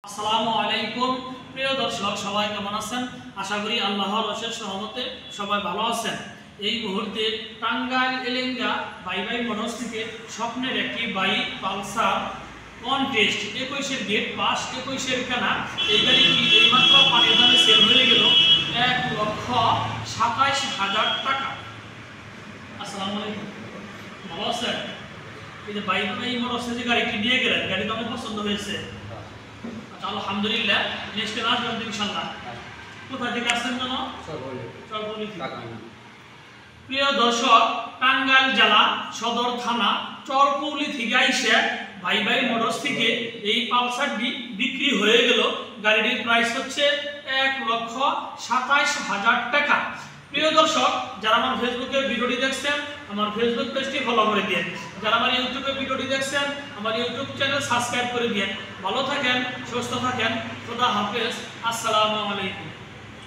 আসসালামু আলাইকুম প্রিয় দর্শক, সবাই কেমন আছেন? আশা করি আল্লাহর অশেষ রহমতে সবাই ভালো আছেন। এই মুহূর্তে টাঙ্গাইল এলেঙ্গা বাই মোটরস থেকে স্বপ্নের একটি বাইক পালসার কনটেস্ট 21-এর গেট পাস 21-এর কেনা এই গাড়িটি এইমাত্র পানির দামে সেল হয়ে গেল 1,27,000 টাকা। আসসালামু আলাইকুম, ভালো আছেন? এই যে বাই মোটরসে যে গাড়িটি নিয়ে গেলেন, গাড়িটা আমার পছন্দ হয়েছে। আলহামদুলিল্লাহ, নেক্সট ক্লাস করতে ইনশাআল্লাহ। কোথা থেকে আসছেন যেন? চরবলি থেকে। প্রিয় দর্শক, টাঙ্গাইল জেলা সদর থানা চরপৌলি থেকে আইসে ভাই মোটরস থেকে এই পালসারটি বিক্রি হয়ে গেল। গাড়িটির প্রাইস হচ্ছে 1,27,000 টাকা। প্রিয় দর্শক, যারা আমার ফেসবুকে ভিডিওটি দেখছেন আমার ফেসবুক পেজটি ফলো করে দিন। যারা আমার ইউটিউবে ভিডিওটি দেখছেন আমার ইউটিউব চ্যানেল সাবস্ক্রাইব করে দিন। ভালো থাকেন, সুস্থ থাকেন, খোদা হাফেজ, আসসালামু আলাইকুম।